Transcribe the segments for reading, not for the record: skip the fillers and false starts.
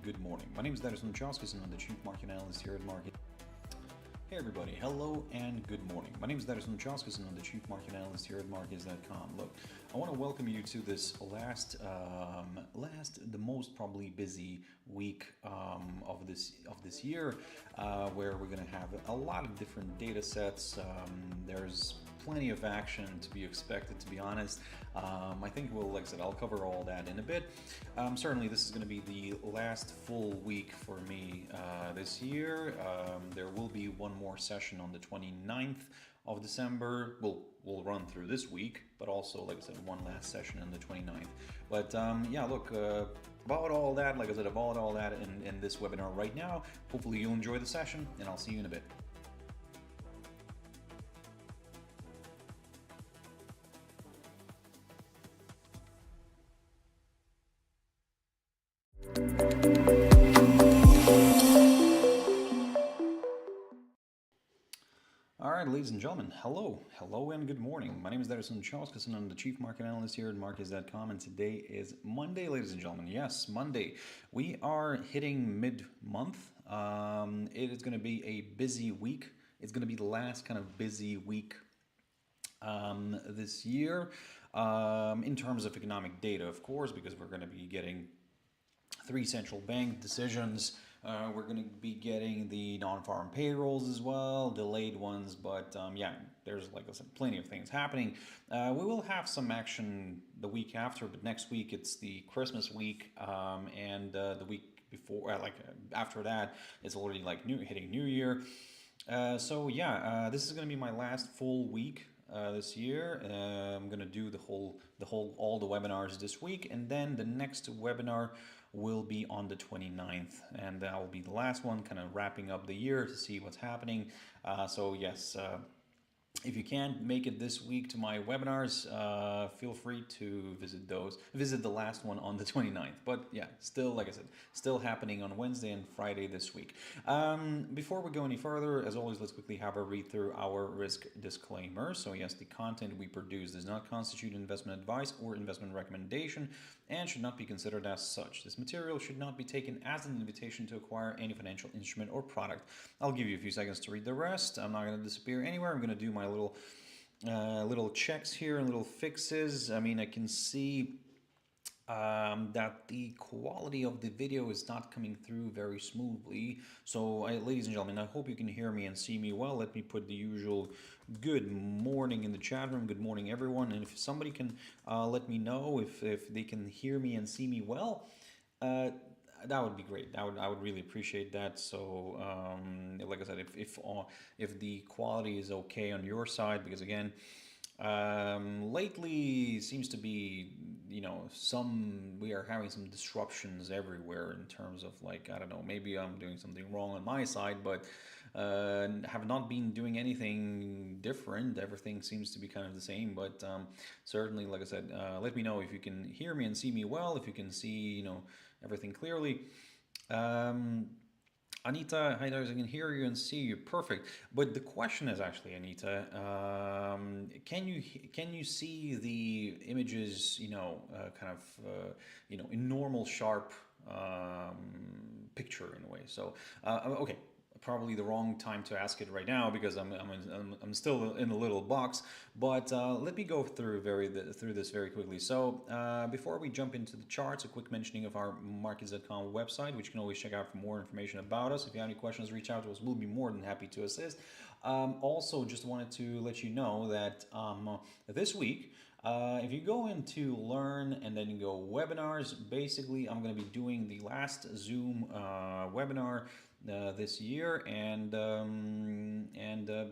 good morning. My name is Darius Anucauskas and I'm the Chief Market Analyst here at Market. Hey everybody, hello and good morning. My name is Darius Anucauskas and I'm the Chief Market Analyst here at Markets.com. Look, I want to welcome you to this the most probably busy week of this year, where we're going to have a lot of different data sets. There's plenty of action to be expected, to be honest. I think like I said, I'll cover all that in a bit. Certainly this is going to be the last full week for me this year. There will be one more session on the 29th of December. We'll run through this week, but also, like I said, one last session on the 29th. But yeah, look, about all that, like I said, about all that in this webinar right now. Hopefully you'll enjoy the session, and I'll see you in a bit. All right, ladies and gentlemen, hello and good morning. My name is Darius Anucauskas and I'm the Chief Market Analyst here at Markets.com, and today is Monday, ladies and gentlemen. Yes, Monday. We are hitting mid-month. It is going to be a busy week. It's going to be the last kind of busy week this year in terms of economic data, of course, because we're going to be getting 3 central bank decisions. We're going to be getting the non-farm payrolls as well, delayed ones, but yeah, there's, like I said, plenty of things happening. We will have some action the week after, but next week it's the Christmas week, and the week before, after that, it's already like hitting New Year. So yeah, this is going to be my last full week this year. I'm going to do all the webinars this week, and then the next webinar will be on the 29th, and that will be the last one, kind of wrapping up the year to see what's happening. So yes, if you can't make it this week to my webinars, feel free to visit the last one on the 29th. But yeah, still, like I said, still happening on Wednesday and Friday this week. Before we go any further, as always, let's quickly have a read through our risk disclaimer. So yes, the content we produce does not constitute investment advice or investment recommendation and should not be considered as such. This material should not be taken as an invitation to acquire any financial instrument or product. I'll give you a few seconds to read the rest. I'm not going to disappear anywhere. I'm going to do my little checks here and little fixes. I mean, I can see that the quality of the video is not coming through very smoothly. So, ladies and gentlemen, I hope you can hear me and see me well. Let me put the usual good morning in the chat room. Good morning, everyone. And if somebody can let me know if they can hear me and see me well, that would be great. I would really appreciate that. So, like I said, if the quality is okay on your side, because again, lately seems to be, we are having some disruptions everywhere in terms of, like, I don't know, maybe I'm doing something wrong on my side, but have not been doing anything different. Everything seems to be kind of the same, but certainly, like I said, let me know if you can hear me and see me well, if you can see, everything clearly. Anita, hi there, I can hear you and see you. Perfect. But the question is actually, Anita, can you see the images, in normal sharp picture in a way? So, okay. Probably the wrong time to ask it right now because I'm still in a little box, but let me go through this very quickly. So before we jump into the charts, a quick mentioning of our Markets.com website, which you can always check out for more information about us. If you have any questions, reach out to us. We'll be more than happy to assist. Also, just wanted to let you know that this week, if you go into Learn and then you go Webinars, basically I'm going to be doing the last Zoom webinar this year, and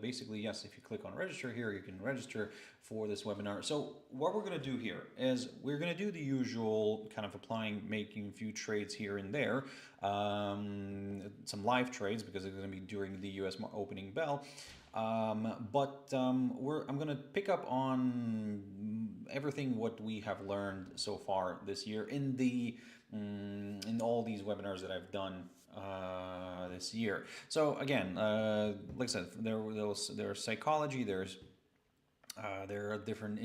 basically, yes, if you click on register here, you can register for this webinar. So what we're going to do here is we're going to do the usual kind of making a few trades here and there, some live trades because it's going to be during the US opening bell. But I'm going to pick up on everything what we have learned so far this year in all these webinars that I've done this year. So again, like I said, there's psychology, there are different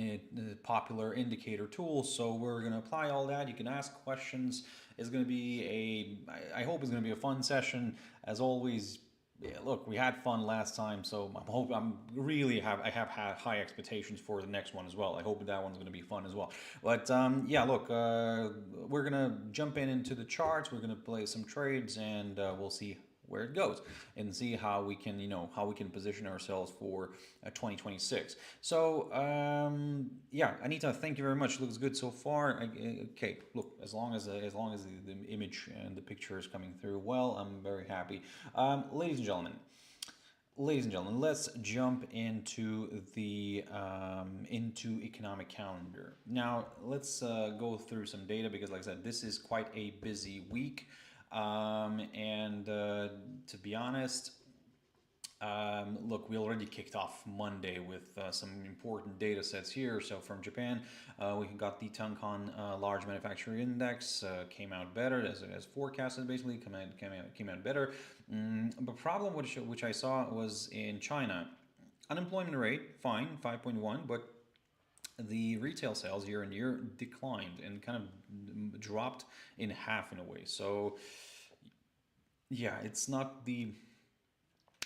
popular indicator tools, so we're going to apply all that. You can ask questions It's going to be I hope it's going to be a fun session. As always, yeah, look, we had fun last time, so I have had high expectations for the next one as well. I hope that one's going to be fun as well. But yeah, look, we're gonna jump into the charts. We're gonna play some trades, and we'll see where it goes and see how we can how we can position ourselves for 2026. So yeah, Anita, thank you very much. Looks good so far. Okay, look, as long as the image and the picture is coming through well, I'm very happy. Ladies and gentlemen, let's jump into the into economic calendar. Now, let's go through some data because, like I said, this is quite a busy week. And to be honest, look, we already kicked off Monday with some important data sets here. So from Japan, we got the Tankan Large Manufacturing Index, came out better as forecasted, basically came out better. The problem which I saw was in China. Unemployment rate, fine, 5.1, but the retail sales year on year declined and kind of dropped in half in a way. So yeah, it's not the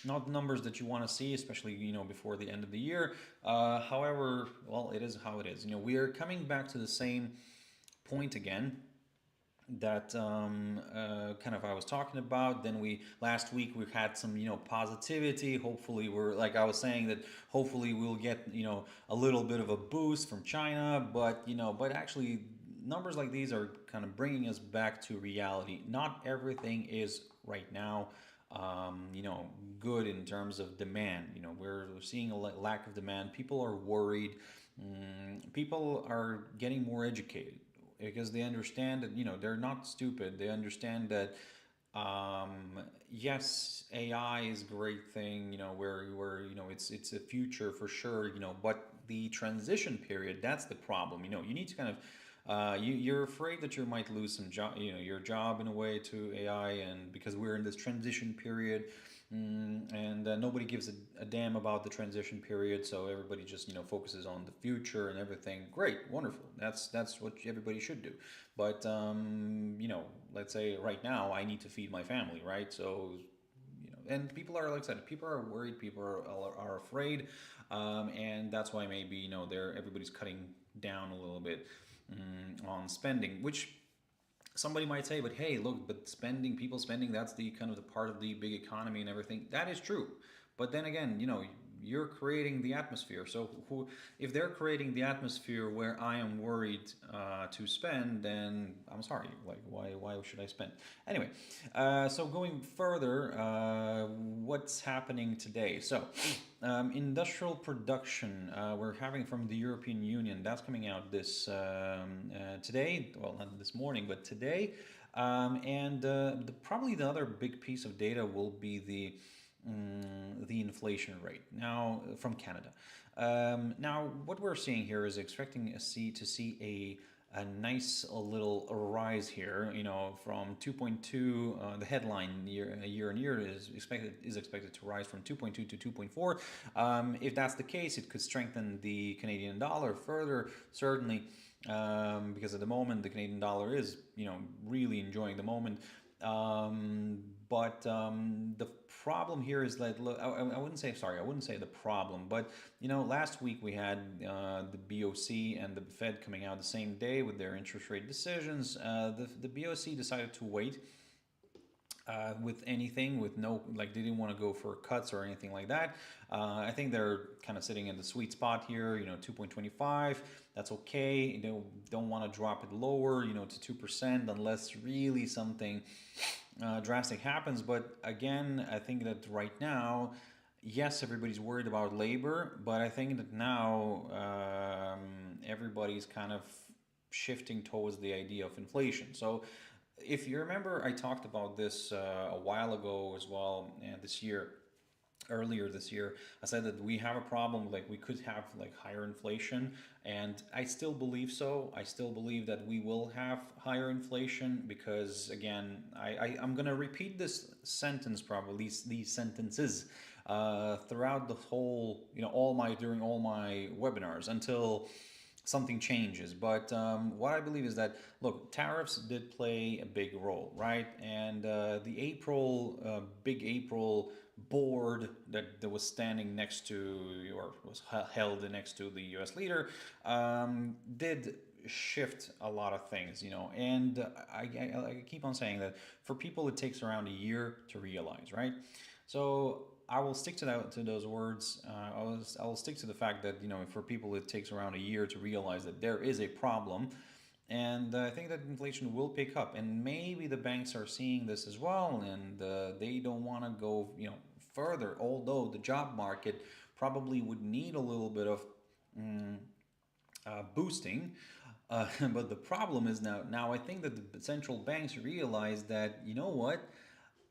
numbers that you want to see, especially before the end of the year. However, well, it is how it is. We are coming back to the same point again that kind of I was talking about. Then last week we had some positivity. Hopefully, we're like I was saying that hopefully we'll get a little bit of a boost from China, but actually numbers like these are kind of bringing us back to reality. Not everything is right now good in terms of demand. We're seeing a lack of demand. People are worried. People are getting more educated because they understand that they're not stupid. They understand that yes, AI is a great thing. Where it's a future for sure. But the transition period, that's the problem. You need to kind of you're afraid that you might lose some job, your job in a way to AI, and because we're in this transition period, and nobody gives a damn about the transition period, so everybody just focuses on the future and everything. Great, wonderful. That's what everybody should do. But let's say right now I need to feed my family, right? So and people are, like I said, people are worried, people are afraid, and that's why maybe everybody's cutting down a little bit on spending, which somebody might say, but hey, look, but people spending, that's the kind of the part of the big economy and everything. That is true. But then again, you're creating the atmosphere. So if they're creating the atmosphere where I am worried to spend, then I'm sorry. Like, why should I spend? Anyway, so going further, what's happening today? So industrial production, we're having from the European Union. That's coming out this today. Well, not this morning, but today. And probably the other big piece of data will be the inflation rate now from Canada. Now, what we're seeing here is expecting to see a nice little rise here. From 2.2, the headline year on year is expected to rise from 2.2 to 2.4. If that's the case, it could strengthen the Canadian dollar further, certainly, because at the moment the Canadian dollar is really enjoying the moment. But the problem here is that I wouldn't say the problem, but last week we had the BOC and the Fed coming out the same day with their interest rate decisions. The BOC decided to wait with anything, with no, like, they didn't want to go for cuts or anything like that. I think they're kind of sitting in the sweet spot here, 2.25. That's okay. Don't want to drop it lower, to 2% unless really something drastic happens. But again, I think that right now, yes, everybody's worried about labor, but I think that now everybody's kind of shifting towards the idea of inflation. So if you remember, I talked about this a while ago as well, and earlier this year, I said that we have a problem, like we could have like higher inflation, and I still believe so. I still believe that we will have higher inflation because, again, I'm going to repeat this sentence, probably these sentences, throughout the whole, during all my webinars until something changes. But what I believe is that, look, tariffs did play a big role, right? And the big April board that was standing next to, or was held next to the U.S. leader, did shift a lot of things, and I keep on saying that for people it takes around a year to realize, right? So I will stick to those words. I will stick to the fact that, for people it takes around a year to realize that there is a problem, and I think that inflation will pick up, and maybe the banks are seeing this as well, and they don't want to go, further. Although the job market probably would need a little bit of boosting. But the problem is now I think that the central banks realize that, you know what,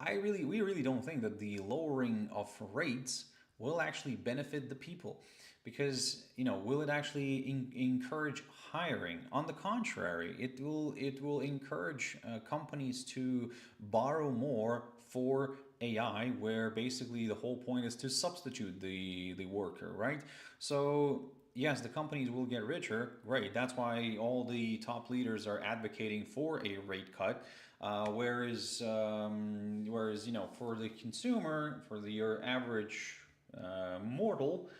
we really don't think that the lowering of rates will actually benefit the people, because, will it actually encourage hiring? On the contrary, it will encourage companies to borrow more for AI, where basically the whole point is to substitute the worker, right? So yes, the companies will get richer. Great. That's why all the top leaders are advocating for a rate cut. Whereas, for the consumer, for your average mortal,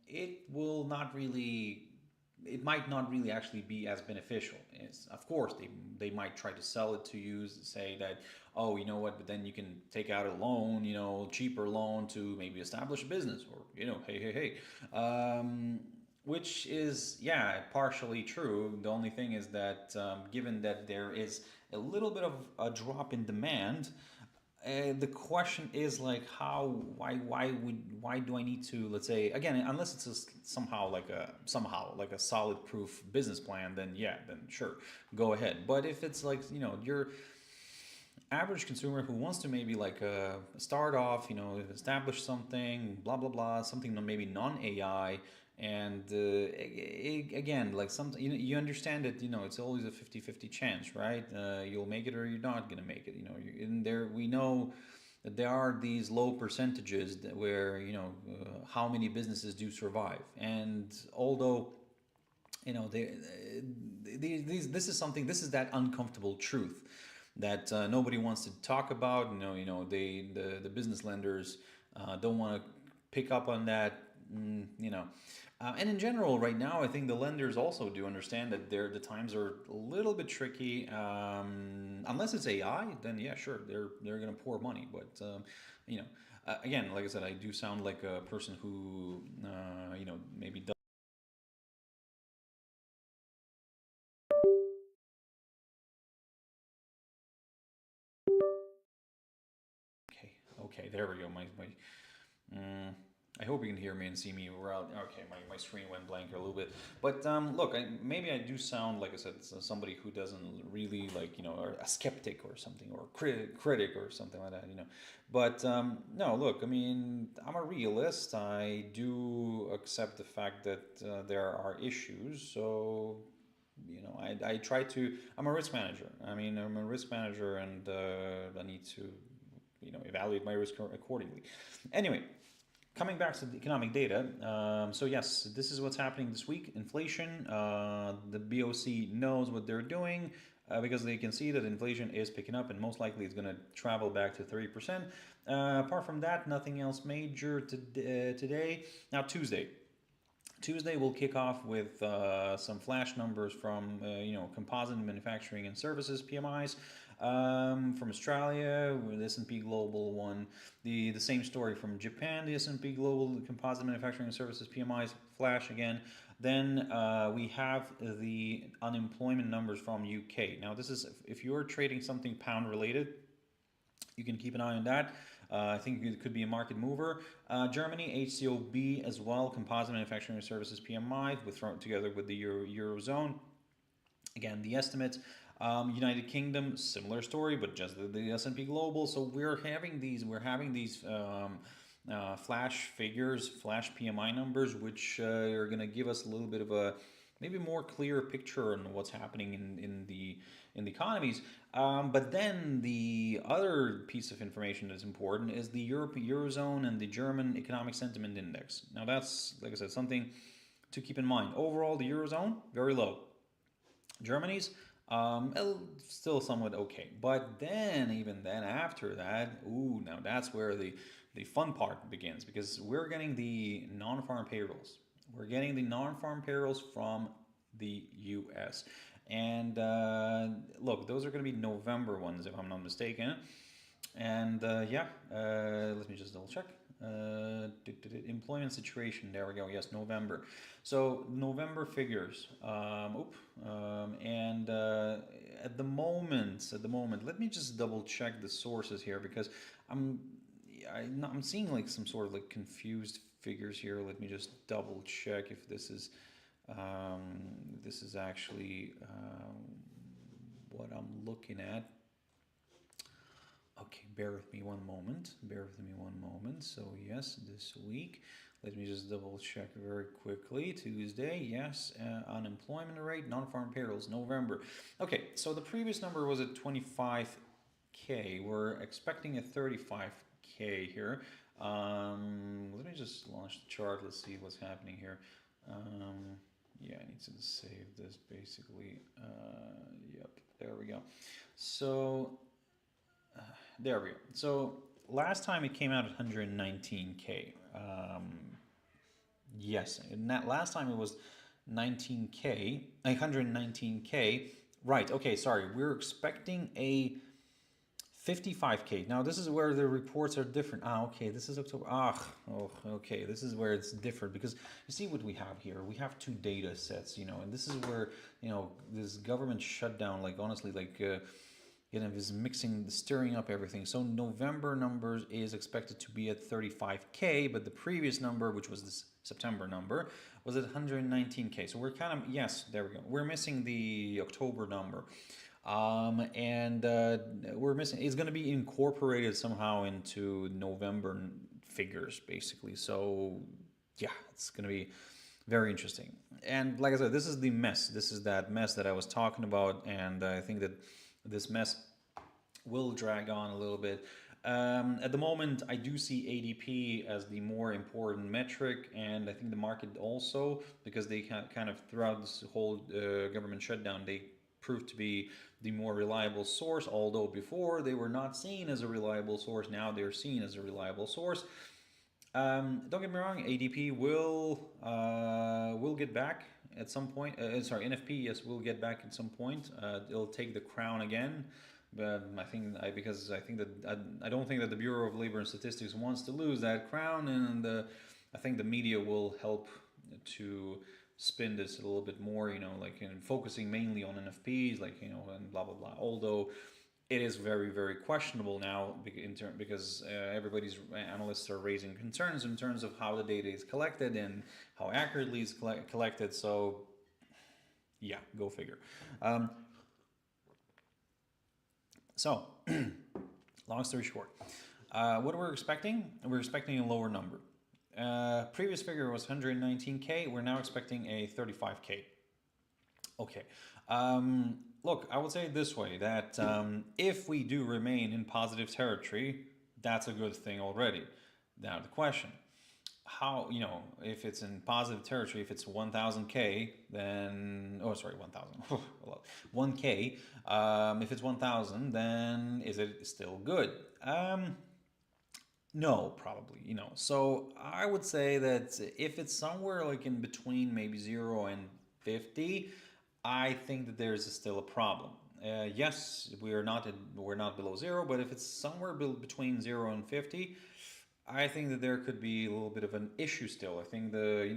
it will not really. It might not really actually be as beneficial. Of course, they might try to sell it to you, say that, oh, you know what, but then you can take out a loan, cheaper loan to maybe establish a business, or, hey. Which is, yeah, partially true. The only thing is that, given that there is a little bit of a drop in demand, the question is like, why do I need to, let's say, again, unless it's somehow like a solid proof business plan, then yeah, then sure, go ahead. But if it's like, your average consumer who wants to maybe like start off, establish something, blah blah blah, something maybe non-AI, and again, like something, you understand that, it's always a 50-50 chance, right? You'll make it or you're not gonna make it. In there, we know that there are these low percentages where, how many businesses do survive, and although, this is that uncomfortable truth that nobody wants to talk about. The business lenders don't want to pick up on that. And in general, right now, I think the lenders also do understand that the times are a little bit tricky. Unless it's AI, then yeah, sure, they're gonna pour money. But again, like I said, I do sound like a person who maybe does. Okay, okay, there we go. Mm, I hope you can hear me and see me. We're out. Okay, my screen went blank a little bit. But look, maybe I do sound, like I said, somebody who doesn't really like, or a skeptic or something, or critic or something like that, But no, look, I mean, I'm a realist. I do accept the fact that there are issues. So, I try to. I'm a risk manager. I mean, I'm a risk manager, and I need to, evaluate my risk accordingly. Anyway, coming back to the economic data, so yes, this is what's happening this week. Inflation, the BOC knows what they're doing, because they can see that inflation is picking up, and most likely it's going to travel back to 30%. Apart from that, nothing else major today. Now, Tuesday will kick off with some flash numbers from composite manufacturing and services PMIs from Australia, with S&P Global one. The same story from Japan, the S&P Global composite manufacturing and services PMIs flash again. Then we have the unemployment numbers from UK. Now this is, if you're trading something pound related, you can keep an eye on that. I think it could be a market mover. Germany, HCOB as well, composite manufacturing and services PMI, together with the Eurozone. Again, the estimates. United Kingdom, similar story, but just the S&P Global. So we're having these flash figures, flash PMI numbers, which are going to give us a little bit of a maybe more clear picture on what's happening in the economies. But then the other piece of information that's important is the Eurozone and the German Economic Sentiment Index. Now that's, like I said, something to keep in mind. Overall, the Eurozone, very low. Germany's still somewhat okay. But then, even then after that, ooh, now that's where the fun part begins, because we're getting the non-farm payrolls. We're getting the non-farm payrolls from the US. And look, those are going to be November ones, if I'm not mistaken. And yeah, let me just double check. Employment situation, there we go. Yes, November. So November figures. And at the moment, let me just double check the sources here, because I'm seeing like some sort of like confused figures here. Let me just double check if this is actually what I'm looking at. Okay, bear with me one moment. So yes, this week. Let me just double check very quickly. Tuesday, yes, unemployment rate, non-farm payrolls, November. Okay, so the previous number was at 25K. We're expecting a 35K here. Let me just launch the chart. Let's see what's happening here. Yeah, I need to save this basically. Yep, there we go. So there we go. So last time it came out at 119K. Yes, and that last time it was 19K, 119K. Right, okay, sorry. We're expecting a 55K. Now this is where the reports are different. Okay, this is October. Okay, this is where it's different, because you see what we have here. We have two data sets, and this is where, this government shutdown, like honestly, like, is stirring up everything. So November numbers is expected to be at 35K, but the previous number, which was this September number, was at 119K. So we're kind of, yes, there we go. We're missing the October number. And we're missing, it's going to be incorporated somehow into November figures, basically. So yeah, it's going to be very interesting. And like I said, this is the mess. This is that mess that I was talking about. And I think that this mess will drag on a little bit. At the moment, I do see ADP as the more important metric, and I think the market also, because they kind of, throughout this whole government shutdown, they proved to be the more reliable source, although before they were not seen as a reliable source. Now they're seen as a reliable source. Don't get me wrong, ADP will get back at some point. Sorry, NFP, yes, will get back at some point. It'll take the crown again. But I think I don't think that the Bureau of Labor and Statistics wants to lose that crown, and I think the media will help to spin this a little bit more, like in focusing mainly on NFPs, like, and blah blah blah. Although it is very, very questionable now, because everybody's analysts are raising concerns in terms of how the data is collected and how accurately it's collected. So yeah, go figure. So, long story short, what we're expecting a lower number. Previous figure was 119K. We're now expecting a 35K. Okay. Look, I would say it this way, that if we do remain in positive territory, that's a good thing already. Now the question, how, if it's in positive territory, if it's 1000K, then, 1000, 1K, if it's 1000, then is it still good? No, probably, So I would say that if it's somewhere like in between maybe 0 and 50, I think that there's still a problem. Yes, we're not below 0, but if it's somewhere between 0 and 50, I think that there could be a little bit of an issue still. I think the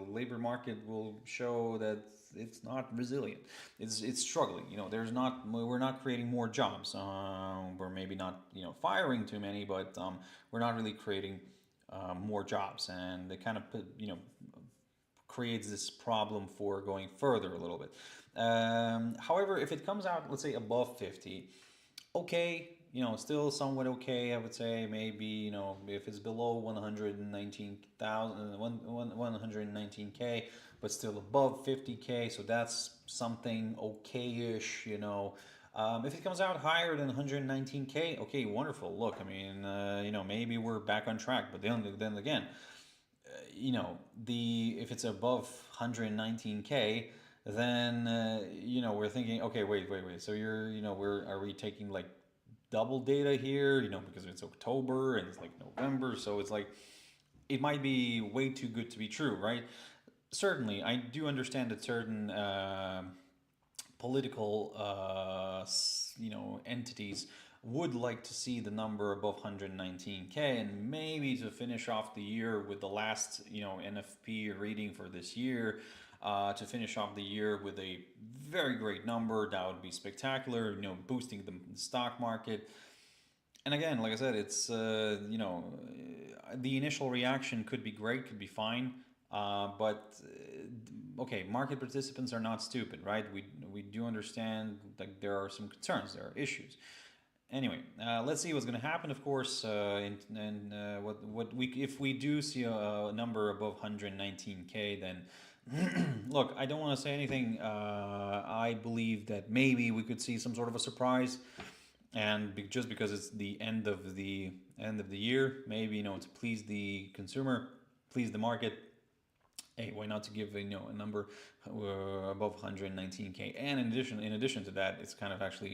labor market will show that it's not resilient. It's struggling. We're not creating more jobs. We're maybe not firing too many, but we're not really creating more jobs, and it kind of creates this problem for going further a little bit. However, if it comes out, let's say above 50, okay. Still somewhat okay, I would say. Maybe, if it's below 119K, but still above 50K, so that's something okay-ish, If it comes out higher than 119K, okay, wonderful. Look, I mean, maybe we're back on track, but then again, you know, if it's above 119K, then we're thinking, okay, wait. So are we taking like double data here? Because it's October and it's like November, so it's like it might be way too good to be true, right? Certainly, I do understand that certain political entities would like to see the number above 119K, and maybe to finish off the year with the last NFP reading for this year, to finish off the year with a very great number. That would be spectacular, boosting the stock market. And again, like I said, it's the initial reaction could be great, could be fine, but okay, market participants are not stupid, right? We do understand that there are some concerns, there are issues. Anyway, let's see what's going to happen. Of course, what we if we do see a number above 119K, then look, I don't want to say anything. I believe that maybe we could see some sort of a surprise, and just because it's the end of the year, maybe to please the consumer, please the market. Hey, why not to give a number above 119K? And in addition to that, it's kind of actually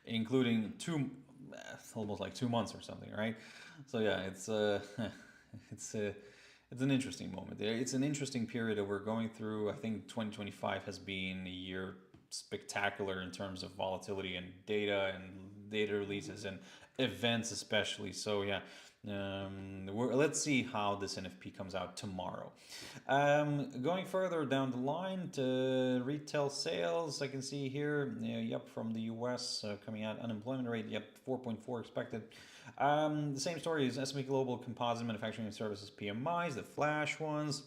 including almost like 2 months or something, right? So yeah, it's it's an interesting moment. It's an interesting period that we're going through. I think 2025 has been a year spectacular in terms of volatility and data releases and events especially. So yeah, let's see how this NFP comes out tomorrow. Going further down the line to retail sales, I can see here, from the US coming out, unemployment rate, 4.4 expected. The same story is S&P Global Composite Manufacturing and Services PMIs, the flash ones.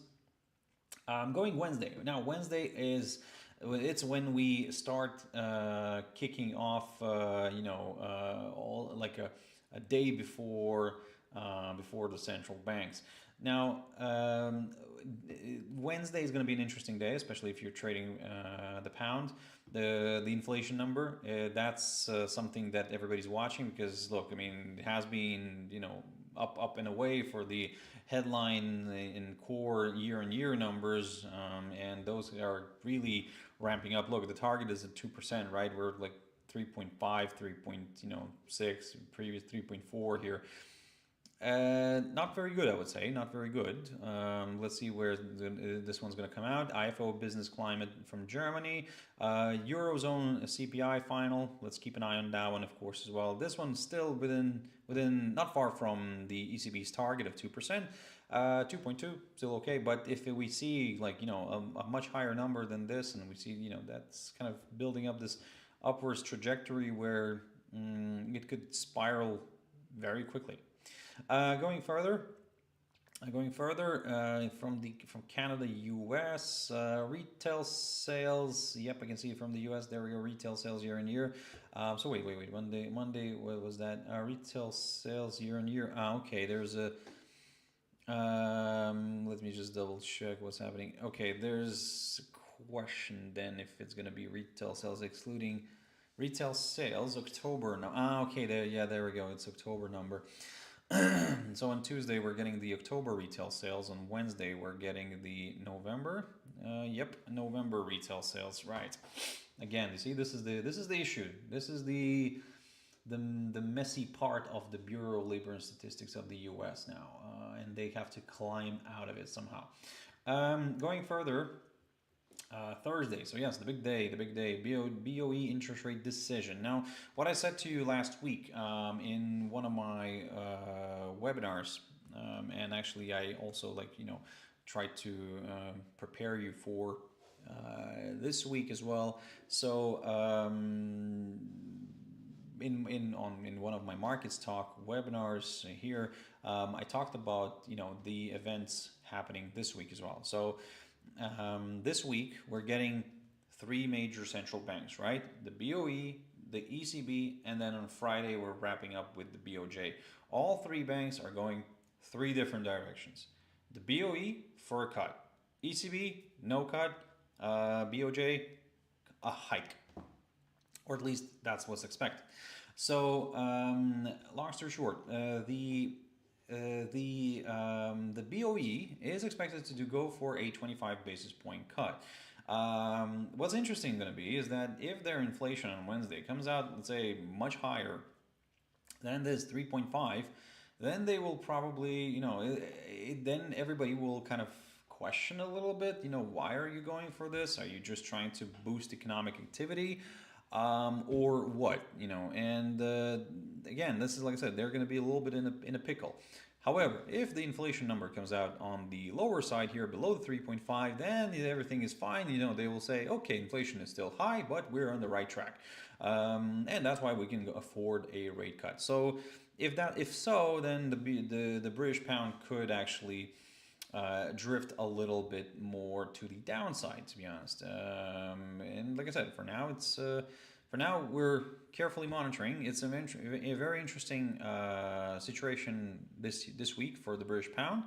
Going Wednesday. Now Wednesday it's when we start kicking off, all like a day before the central banks. Now, Wednesday is going to be an interesting day, especially if you're trading the pound. The inflation number, that's something that everybody's watching, because look, I mean, it has been up and away for the headline in core year-on-year numbers, and those are really ramping up. Look, the target is at 2%, right? We're like 3.5, 3.6, previous 3.4 here. Not very good, I would say. Not very good. Let's see where this one's going to come out. IFO business climate from Germany. Eurozone CPI final. Let's keep an eye on that one, of course, as well. This one's still within not far from the ECB's target of 2%. 2.2, still okay. But if we see a much higher number than this, and we see that's kind of building up this upwards trajectory where it could spiral very quickly. Going further from Canada, US retail sales. Yep, I can see it from the US. There we go. Retail sales year on year. So wait. Monday. What was that? Retail sales year on year. Okay. There's a. Let me just double check what's happening. Okay. There's a question then if it's gonna be retail sales excluding retail sales October. No. Okay. There we go. It's October number. So on Tuesday we're getting the October retail sales. On Wednesday we're getting the November. November retail sales. Right. Again, you see, this is the issue. This is the messy part of the Bureau of Labor and Statistics of the U.S. now, and they have to climb out of it somehow. Going further. Thursday. So yes, the big day, BOE interest rate decision. Now, what I said to you last week in one of my webinars, and actually I also tried to prepare you for this week as well. So in one of my MarketsTalk webinars here, I talked about the events happening this week as well. So this week we're getting three major central banks, right? The BOE, the ECB, and then on Friday we're wrapping up with the BOJ. All three banks are going three different directions. The BOE for a cut, ECB no cut, BOJ a hike, or at least that's what's expected. So long story short, the the BOE is expected to go for a 25 basis point cut. What's interesting going to be is that if their inflation on Wednesday comes out, let's say, much higher than this 3.5, then they will probably, then everybody will kind of question a little bit, why are you going for this? Are you just trying to boost economic activity? Or what, and again, this is, like I said, they're going to be a little bit in a pickle. However, if the inflation number comes out on the lower side here, below the 3.5, then everything is fine. They will say, okay, inflation is still high, but we're on the right track. And that's why we can afford a rate cut. So if so, then the British pound could actually drift a little bit more to the downside, to be honest. And like I said, for now we're carefully monitoring. It's a very interesting situation this week for the British pound.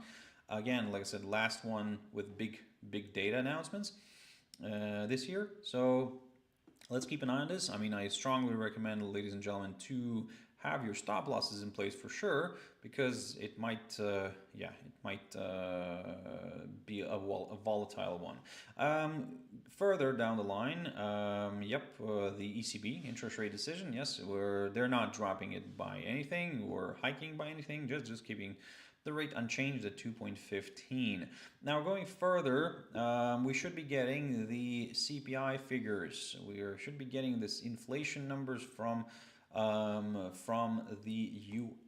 Again, like I said, last one with big data announcements this year. So let's keep an eye on this. I mean, I strongly recommend, ladies and gentlemen, to have your stop losses in place for sure, because it might be a volatile one. Further down the line, the ECB interest rate decision. Yes, they're not dropping it by anything or hiking by anything, just keeping the rate unchanged at 2.15. Now, going further, we should be getting the CPI figures. We should be getting this inflation numbers from the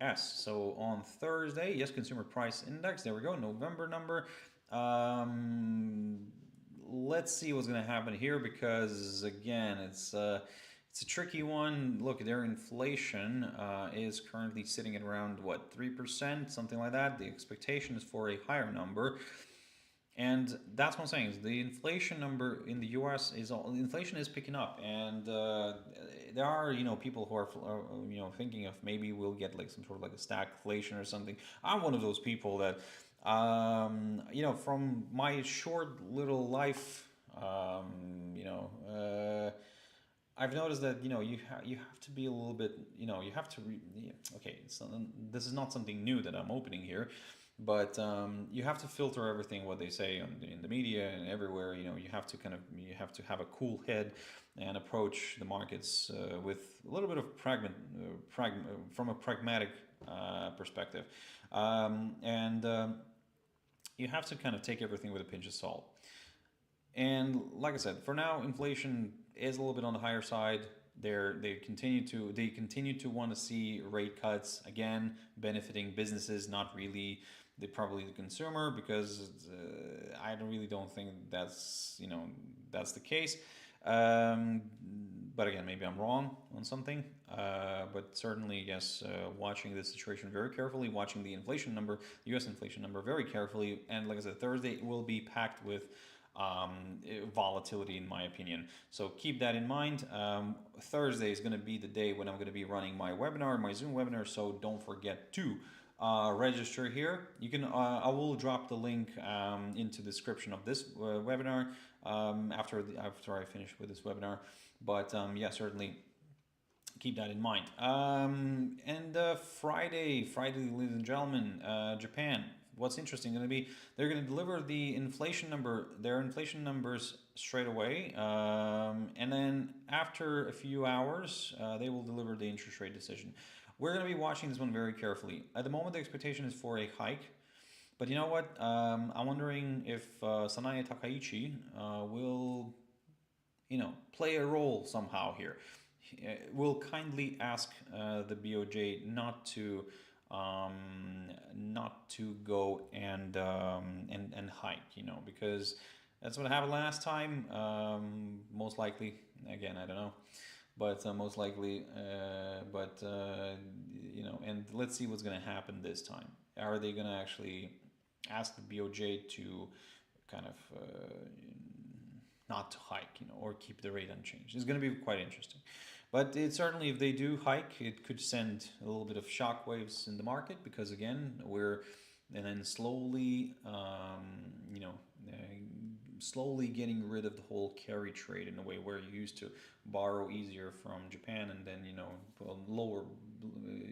US. So on Thursday, yes, consumer price index, there we go, November number. Let's see what's going to happen here, because again, it's a tricky one. Look, their inflation is currently sitting at around 3%, something like that. The expectation is for a higher number. And that's what I'm saying, is the inflation number in the US inflation is picking up, and there are people who are thinking of maybe we'll get like some sort of like a stagflation or something. I'm one of those people that from my short little life, I've noticed that you have to be a little bit, you have to this is not something new that I'm opening here. But you have to filter everything what they say in the media and everywhere. You have to have a cool head and approach the markets with a little bit of from a pragmatic perspective, and you have to kind of take everything with a pinch of salt. And like I said, for now, inflation is a little bit on the higher side. They continue to want to see rate cuts, again benefiting businesses, not really probably the consumer, because I don't think that's the case. But again, maybe I'm wrong on something. But certainly, yes, watching the situation very carefully, watching the inflation number, U.S. inflation number very carefully, and like I said, Thursday will be packed with volatility, in my opinion. So keep that in mind. Thursday is going to be the day when I'm going to be running my webinar, my Zoom webinar. So don't forget to register here. You can. I will drop the link into the description of this webinar after I finish with this webinar. But yeah, certainly keep that in mind. And Friday, ladies and gentlemen, Japan. What's interesting going to be, they're going to deliver the inflation number, their inflation numbers straight away, and then after a few hours, they will deliver the interest rate decision. We're going to be watching this one very carefully. At the moment, the expectation is for a hike, but you know what? I'm wondering if Sanae Takaichi will, play a role somehow here. We'll kindly ask the BOJ not to go and hike, because that's what happened last time. Most likely, again, I don't know, but most likely, and let's see what's going to happen this time. Are they going to actually ask the BOJ to kind of not to hike, or keep the rate unchanged? It's going to be quite interesting. But it certainly, if they do hike, it could send a little bit of shockwaves in the market, because again, then slowly, slowly getting rid of the whole carry trade in a way where you used to borrow easier from Japan and then, lower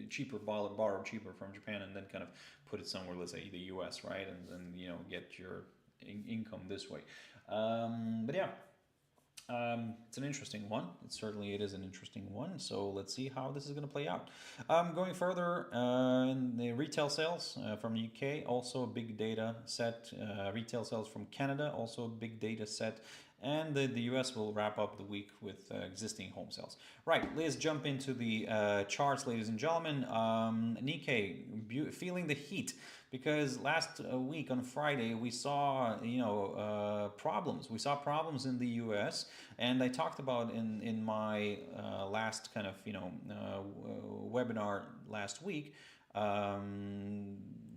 cheaper, borrow cheaper from Japan, and then kind of put it somewhere, let's say the US, right, and then get your income this way. But yeah. It's an interesting one. It is an interesting one. So let's see how this is going to play out. Going further, in the retail sales from the UK, also a big data set. Retail sales from Canada, also a big data set. And the US will wrap up the week with existing home sales. Right, let's jump into the charts, ladies and gentlemen. Nikkei, feeling the heat. Because last week on Friday we saw problems. We saw problems in the U.S. and I talked about in my last kind of webinar last week,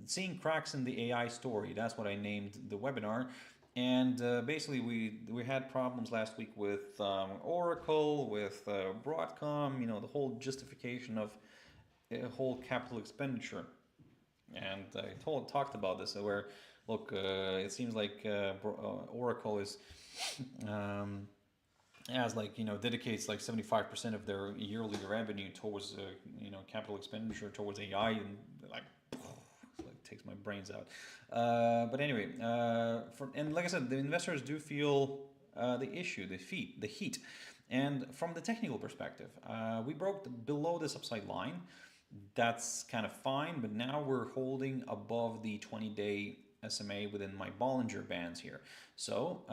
seeing cracks in the AI story. That's what I named the webinar. And basically we had problems last week with Oracle, with Broadcom. The whole justification of a whole capital expenditure. And I talked about this, where look, it seems like Oracle is dedicates like 75% of their yearly revenue towards capital expenditure towards AI, and like takes my brains out. But anyway, and like I said, the investors do feel the issue, the heat, and from the technical perspective, we broke below this upside line. That's kind of fine, but now we're holding above the 20-day SMA within my Bollinger Bands here. So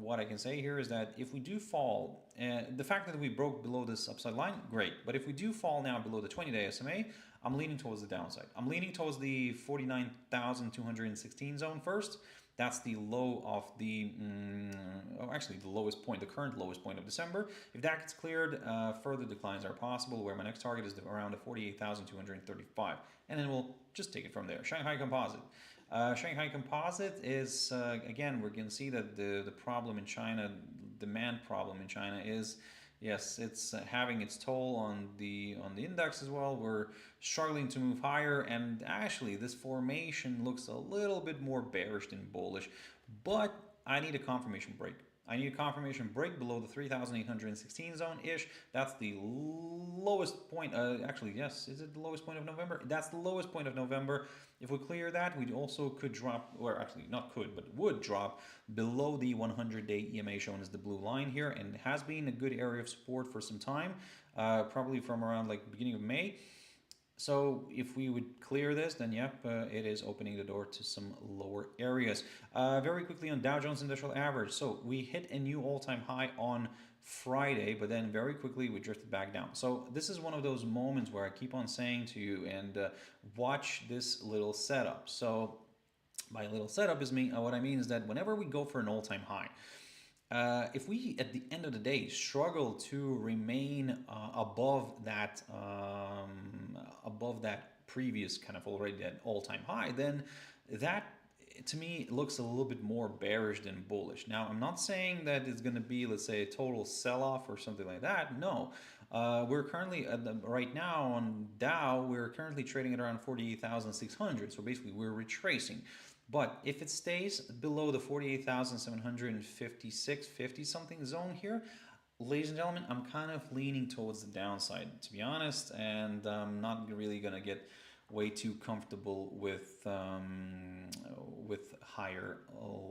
what I can say here is that if we do fall, the fact that we broke below this upside line, great. But if we do fall now below the 20-day SMA, I'm leaning towards the downside. I'm leaning towards the 49,216 zone first. That's the low of the, actually the lowest point, the current lowest point of December. If that gets cleared, further declines are possible, where my next target is around the 48,235. And then we'll just take it from there. Shanghai Composite. Shanghai Composite is, again, we're going to see that the problem in China, demand problem in China is, yes, it's having its toll on the index as well. We're struggling to move higher, and actually this formation looks a little bit more bearish than bullish, but I need a confirmation break. I need a confirmation break below the 3,816 zone-ish. That's the lowest point. Actually, yes, is it the lowest point of November? That's the lowest point of November. If we clear that, we also could drop, or actually not could, but would drop below the 100-day EMA shown as the blue line here, and it has been a good area of support for some time, probably from around like beginning of May. So if we would clear this, then yep, it is opening the door to some lower areas. Very quickly on Dow Jones Industrial Average. So we hit a new all-time high on Friday, but then very quickly we drifted back down. So this is one of those moments where I keep on saying to you, and watch this little setup. So by little setup is what I mean is that whenever we go for an all-time high, if we, at the end of the day, struggle to remain above that previous kind of already that all-time high, then that, to me, looks a little bit more bearish than bullish. Now, I'm not saying that it's going to be, let's say, a total sell-off or something like that. No. We're currently, right now on Dow, we're currently trading at around 48,600. So basically, we're retracing. But if it stays below the 48,756, 50 something zone here, ladies and gentlemen, I'm kind of leaning towards the downside, to be honest, and I'm not really going to get way too comfortable with higher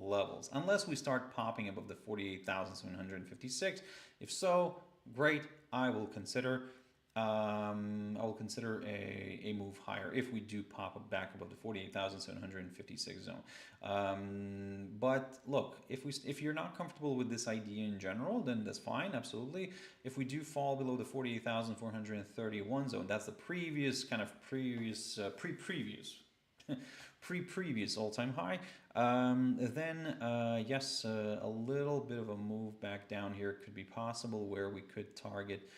levels, unless we start popping above the 48,756. If so, great, I will consider a move higher if we do pop back above the 48,756 zone. But look, if you're not comfortable with this idea in general, then that's fine, absolutely. If we do fall below the 48,431 zone, that's the previous pre-previous all-time high, then yes, a little bit of a move back down here could be possible, where we could target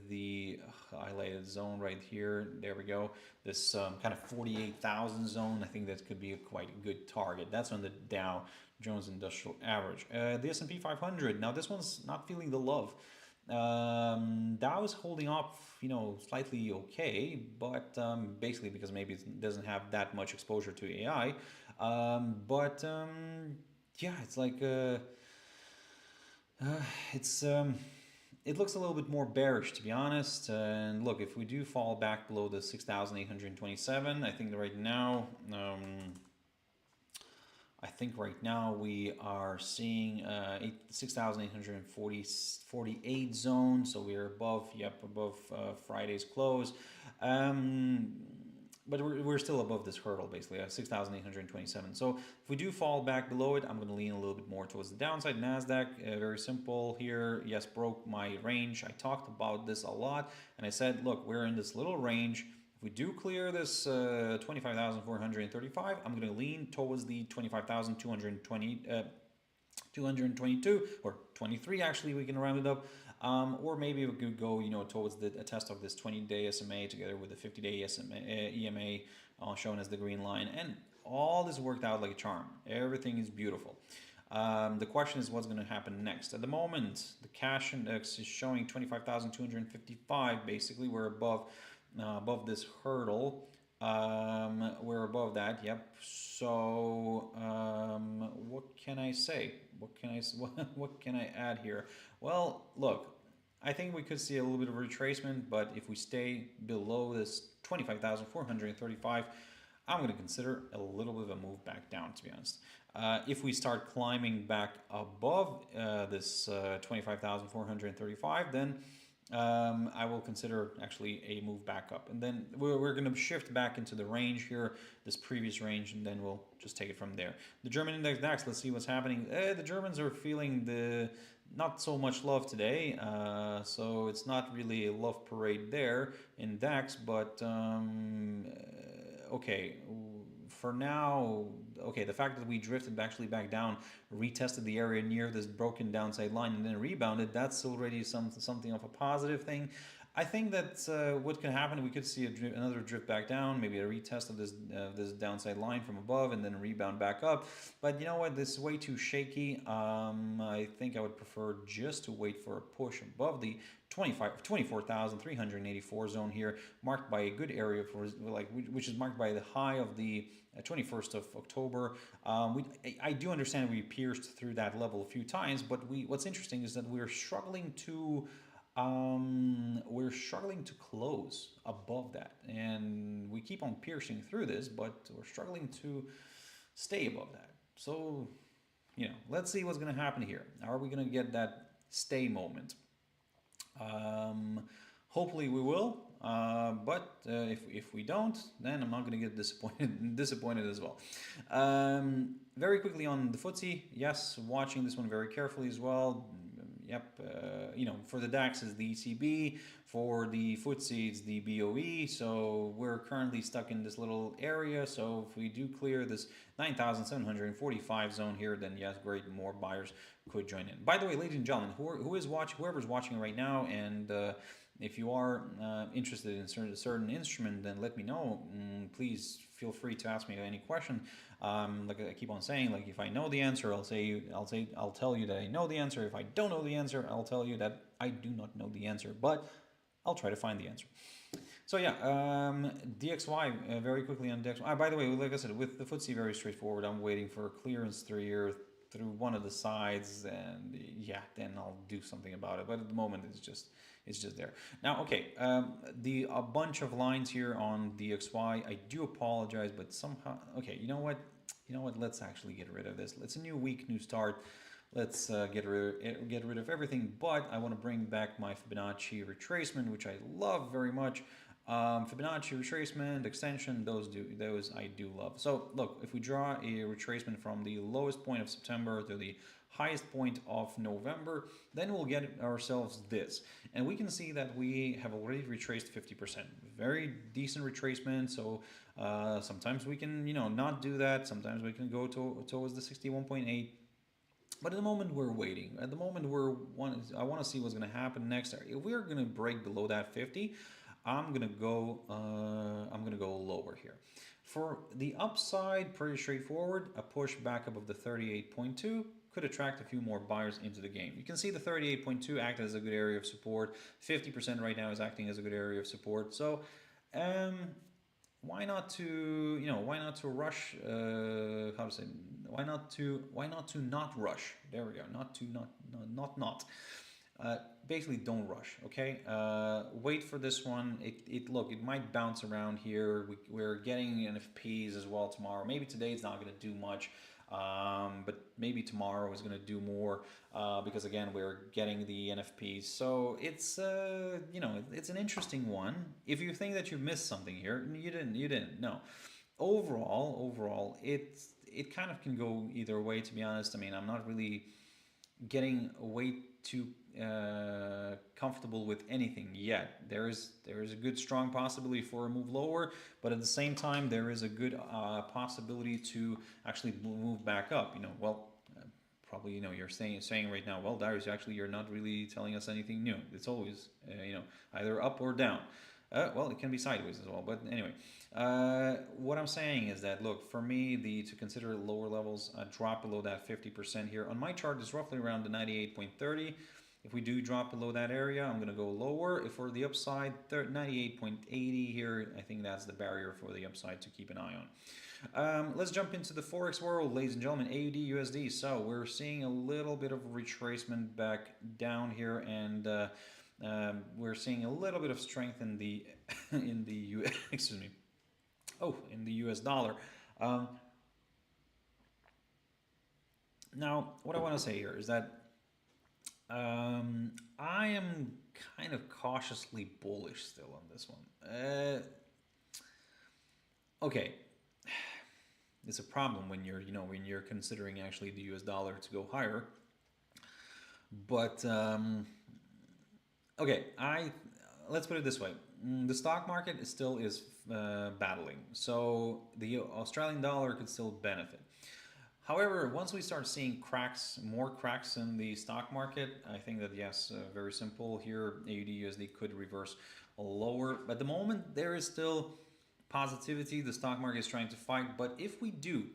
the highlighted zone right here. There we go. This kind of 48,000 zone. I think that could be a quite good target. That's on the Dow Jones Industrial Average. The S&P 500. Now this one's not feeling the love. Dow is holding up, slightly okay, but basically because maybe it doesn't have that much exposure to AI. Yeah, it's like it looks a little bit more bearish, to be honest. And look, if we do fall back below the 6,827, I think that right now, we are seeing 6,848 zone. So we are above, above Friday's close. But we're still above this hurdle, basically, at 6,827. So if we do fall back below it, I'm going to lean a little bit more towards the downside. NASDAQ, very simple here. Yes, broke my range. I talked about this a lot, and I said, look, we're in this little range. If we do clear this 25,435, I'm going to lean towards the 222 or 23, actually, we can round it up. Or maybe we could go, towards a test of this 20-day SMA together with the 50-day EMA shown as the green line. And all this worked out like a charm. Everything is beautiful. The question is what's going to happen next. At the moment, the cash index is showing 25,255. Basically, we're above this hurdle. We're above that. Yep. So what can I say? What can I add here? Well, look, I think we could see a little bit of retracement, but if we stay below this 25,435, I'm going to consider a little bit of a move back down, to be honest. If we start climbing back above this 25,435, then I will consider actually a move back up, and then we're going to shift back into the range here, this previous range, and then we'll just take it from there. The German index DAX, let's see what's happening. The Germans are feeling not so much love today, so it's not really a love parade there in DAX, but okay, for now, okay, the fact that we drifted actually back down, retested the area near this broken downside line and then rebounded, that's already something of a positive thing. I think that what can happen, we could see another drift back down, maybe a retest of this downside line from above and then a rebound back up. But you know what, this is way too shaky. I think I would prefer just to wait for a push above the 24,384 zone here, marked by a good area which is marked by the high of the 21st of October. I do understand we pierced through that level a few times, but what's interesting is that we're struggling to close above that, and we keep on piercing through this, but we're struggling to stay above that. So, let's see what's going to happen here. Are we going to get that stay moment? Hopefully we will, but if we don't, then I'm not going to get disappointed as well. Very quickly on the FTSE, yes, watching this one very carefully as well. Yep, for the DAX is the ECB, for the FTSE it's the BOE, so we're currently stuck in this little area. So if we do clear this 9,745 zone here, then yes, great, more buyers could join in. By the way, ladies and gentlemen, whoever's watching right now, and if you are interested in a certain instrument, then let me know. Please feel free to ask me any question. Like I keep on saying, like if I know the answer, I'll tell you that I know the answer. If I don't know the answer, I'll tell you that I do not know the answer, but I'll try to find the answer. So yeah, DXY, very quickly on DXY. By the way, like I said, with the FTSE, very straightforward. I'm waiting for a clearance through one of the sides, and yeah, then I'll do something about it. But at the moment, it's just there. Now, okay, a bunch of lines here on DXY. I do apologize, but somehow, okay, you know what? Let's actually get rid of this. It's a new week, new start. Let's get rid of everything. But I want to bring back my Fibonacci retracement, which I love very much. Fibonacci retracement, extension, those I do love. So look, if we draw a retracement from the lowest point of September to the highest point of November, then we'll get ourselves this. And we can see that we have already retraced 50%. Very decent retracement. So sometimes we can, not do that. Sometimes we can go towards the 61.8. But at the moment we're waiting. At the moment I want to see what's going to happen next. If we're going to break below that 50, I'm gonna go lower here. For the upside, pretty straightforward. A push back up of the 38.2 could attract a few more buyers into the game. You can see the 38.2 act as a good area of support. 50% right now is acting as a good area of support. So why not to rush? Why not to not rush? There we go. Not. Basically don't rush, okay? Wait for this one. Look, it might bounce around here. We're getting NFPs as well tomorrow. Maybe today it's not going to do much, but maybe tomorrow is going to do more, because again we're getting the NFPs. So it's it's an interesting one. If you think that you missed something here, you didn't. No. Overall, it kind of can go either way, to be honest. I mean, I'm not really getting way too comfortable with anything yet. There is a good strong possibility for a move lower, but at the same time there is a good possibility to actually move back up. Probably you're saying right now, well, Darius, actually you're not really telling us anything new. It's always either up or down. Well, it can be sideways as well, but anyway, what I'm saying is that, look, for me, to consider lower levels, drop below that 50% here on my chart is roughly around the 98.30. If we do drop below that area, I'm going to go lower. If for the upside, 98.80 here, I think that's the barrier for the upside to keep an eye on. Let's jump into the Forex world, ladies and gentlemen. AUD USD. So we're seeing a little bit of retracement back down here, and we're seeing a little bit of strength in the excuse me. In the US dollar. Now, what I want to say here is that I am kind of cautiously bullish still on this one. Okay, it's a problem when you're considering actually the US dollar to go higher. But okay, let's put it this way. The stock market still is battling, so the Australian dollar could still benefit. However, once we start seeing more cracks in the stock market, I think that yes, very simple here, AUD USD could reverse lower. At the moment, there is still positivity. The stock market is trying to fight, but if we do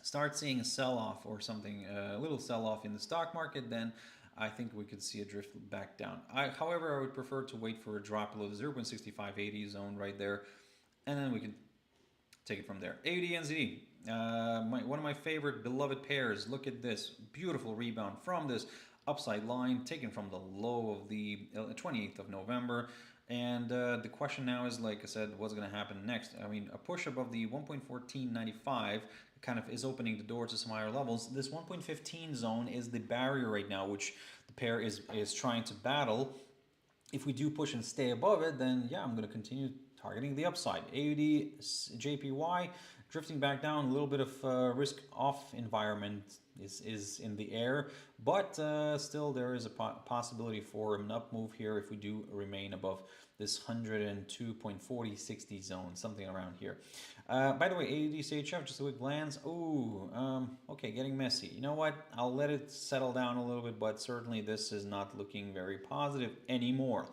start seeing a sell-off or something, a little sell-off in the stock market, then I think we could see a drift back down. However, I would prefer to wait for a drop below the 0.6580 zone right there, and then we can take it from there. AUDNZD, one of my favorite beloved pairs. Look at this beautiful rebound from this upside line taken from the low of the 28th of November. And the question now is, like I said, what's going to happen next? I mean, a push above the 1.1495 kind of is opening the door to some higher levels. This 1.15 zone is the barrier right now, which the pair is trying to battle. If we do push and stay above it, then yeah, I'm going to continue targeting the upside. AUDJPY drifting back down, a little bit of risk off environment is in the air, but still there is a possibility for an up move here if we do remain above this 102.4060 zone, something around here. By the way, AUDCHF, just a quick glance. Okay, getting messy. You know what? I'll let it settle down a little bit, but certainly this is not looking very positive anymore.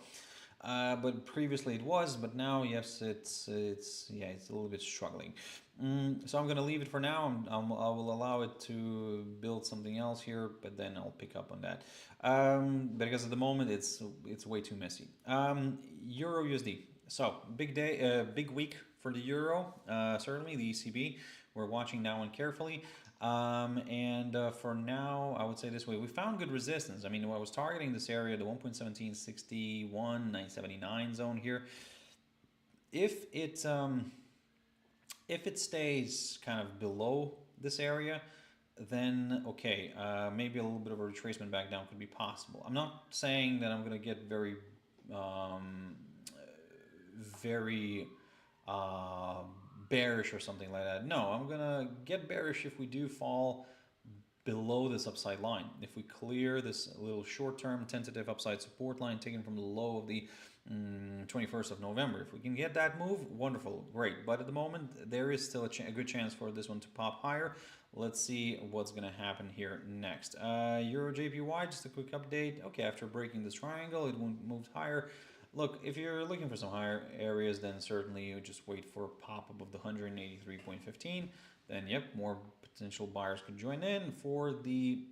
But previously it was, but now yes, it's a little bit struggling. So I'm gonna leave it for now. I will allow it to build something else here, but then I'll pick up on that. Because at the moment it's way too messy. EURUSD. So big day, big week for the euro. Certainly the ECB. We're watching that one carefully. For now, I would say this way: we found good resistance. I mean, I was targeting this area, the 1.1761, 979 zone here. If it stays kind of below this area, then okay, maybe a little bit of a retracement back down could be possible. I'm not saying that I'm going to get very bearish or something like that. No, I'm gonna get bearish if we do fall below this upside line. If we clear this little short-term tentative upside support line taken from the low of the 21st of November, if we can get that move, wonderful, great. But at the moment, there is still a good chance for this one to pop higher. Let's see what's gonna happen here next. EUROJPY, just a quick update. Okay, after breaking this triangle, it moved higher. Look, if you're looking for some higher areas, then certainly you just wait for a pop above the 183.15. Then, yep, more potential buyers could join in. For the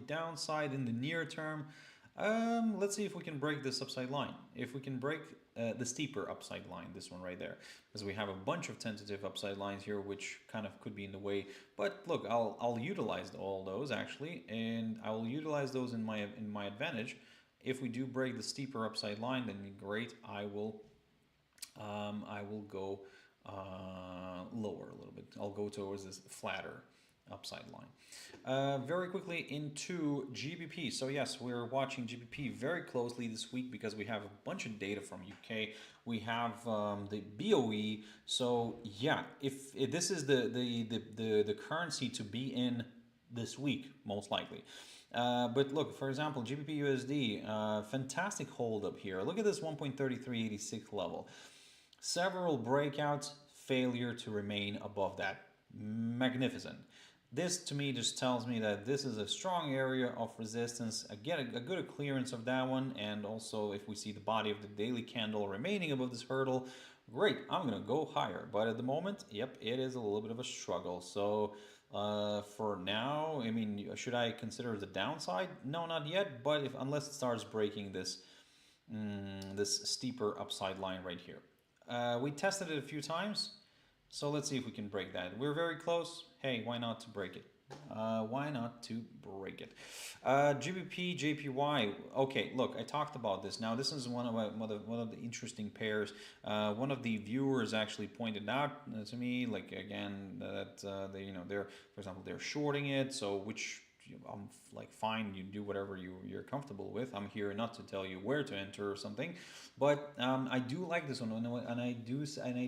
downside in the near term, let's see if we can break this upside line. If we can break the steeper upside line, this one right there, because we have a bunch of tentative upside lines here, which kind of could be in the way. But look, I'll utilize all those actually, and I will utilize those in my advantage. If we do break the steeper upside line, then great. I will go lower a little bit. I'll go towards this flatter upside line. Very quickly into GBP. So yes, we're watching GBP very closely this week because we have a bunch of data from UK. We have the BOE. So yeah, if this is the currency to be in this week, most likely. But look, for example, GBPUSD, fantastic hold up here. Look at this 1.3386 level. Several breakouts, failure to remain above that. Magnificent. This to me just tells me that this is a strong area of resistance. Again, a good clearance of that one. And also if we see the body of the daily candle remaining above this hurdle, great, I'm going to go higher. But at the moment, yep, it is a little bit of a struggle. So for now, I mean, should I consider the downside? No, not yet. But unless it starts breaking this, this steeper upside line right here. We tested it a few times. So let's see if we can break that. We're very close. Hey, why not to break it? Why not to break it? GBPJPY. Okay, look, I talked about this. Now, this is one of the interesting pairs. One of the viewers actually pointed out to me, like again, that they're, for example, they're shorting it. So which I'm like, fine, you do whatever you're comfortable with. I'm here not to tell you where to enter or something, but I do like this one, and I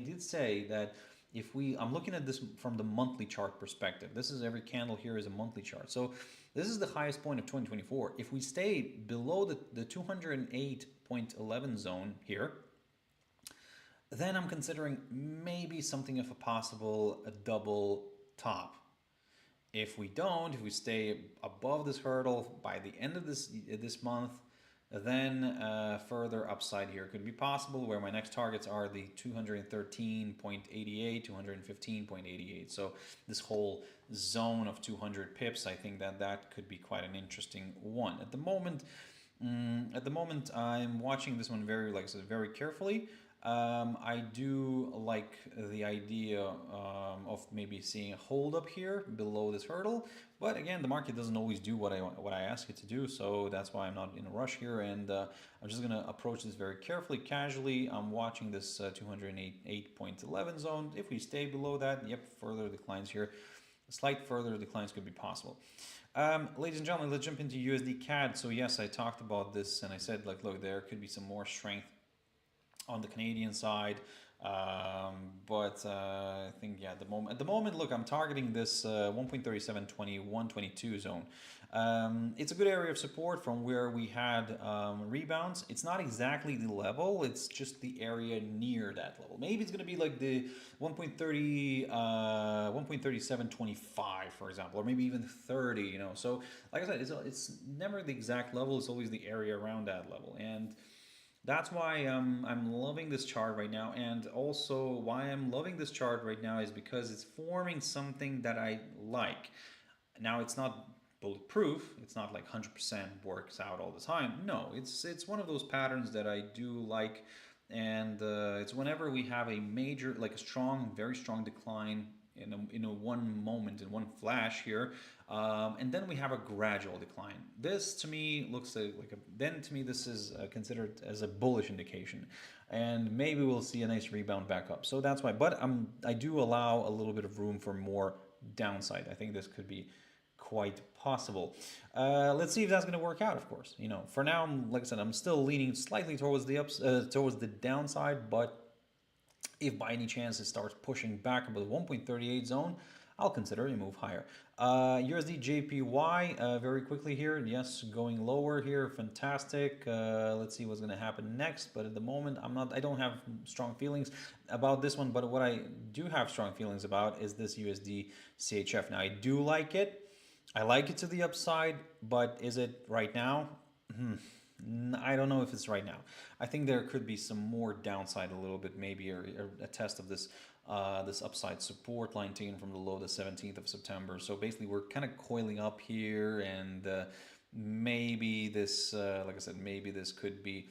did say that. I'm looking at this from the monthly chart perspective. This is every candle here is a monthly chart. So this is the highest point of 2024. If we stay below the 208.11 zone here, then I'm considering maybe something of a possible double top. If we stay above this hurdle by the end of this month, then further upside here could be possible, where my next targets are the 213.88, 215.88. So this whole zone of 200 pips, I think that could be quite an interesting one. At the moment, I'm watching this one very carefully. I do like the idea of maybe seeing a hold up here below this hurdle, but again, the market doesn't always do what I ask it to do, so that's why I'm not in a rush here, and I'm just gonna approach this very carefully, casually. I'm watching this 208.11 zone. If we stay below that, yep, further declines here. Slight further declines could be possible. Ladies and gentlemen, let's jump into USDCAD. So yes, I talked about this, and I said, like, look, there could be some more strength on the Canadian side, but I think, yeah, at the moment, look, I'm targeting this 1.372122 zone. It's a good area of support from where we had rebounds. It's not exactly the level, it's just the area near that level. Maybe it's going to be like the 1.3725, for example, or maybe even 30, you know. So like I said, it's never the exact level, it's always the area around that level. And that's why I'm loving this chart right now, and also why I'm loving this chart right now is because it's forming something that I like. Now, it's not bulletproof, it's not like 100% works out all the time. No, it's one of those patterns that I do like, and it's whenever we have a major, like a strong, very strong decline in a one moment, in one flash here, and then we have a gradual decline. This to me looks this is considered as a bullish indication, and maybe we'll see a nice rebound back up. So that's why, but I do allow a little bit of room for more downside. I think this could be quite possible. Let's see if that's going to work out. Of course, you know, for now, like I said, I'm still leaning slightly towards the downside, but if by any chance it starts pushing back above the 1.38 zone, I'll consider a move higher. USDJPY, very quickly here. Yes, going lower here. Fantastic. Let's see what's going to happen next. But at the moment, I don't have strong feelings about this one. But what I do have strong feelings about is this USD CHF. Now, I do like it. I like it to the upside, but is it right now? I don't know if it's right now. I think there could be some more downside a little bit, maybe a test of this this upside support line taken from the low the 17th of September. So basically, we're kind of coiling up here, and maybe this, like I said, maybe this could be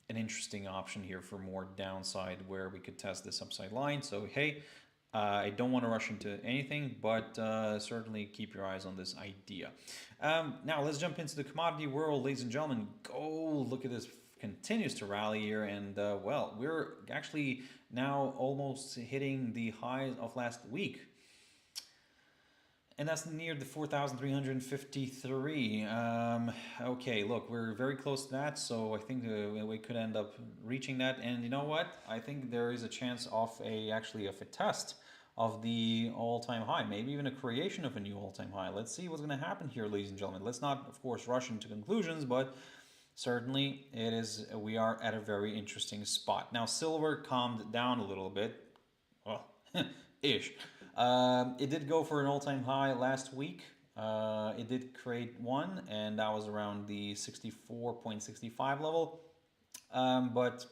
an interesting option here for more downside where we could test this upside line. So hey, I don't want to rush into anything, but certainly keep your eyes on this idea. Now let's jump into the commodity world, ladies and gentlemen. Gold, look at this, continues to rally here, and well, we're actually now almost hitting the highs of last week. And that's near the 4,353. Okay, look, we're very close to that, so I think we could end up reaching that. And you know what? I think there is a chance of a test of the all-time high, maybe even a creation of a new all-time high. Let's see what's going to happen here, ladies and gentlemen. Let's not, of course, rush into conclusions, but certainly we are at a very interesting spot. Now, silver calmed down a little bit. Well, ish. It did go for an all-time high last week. It did create one, and that was around the 64.65 level. But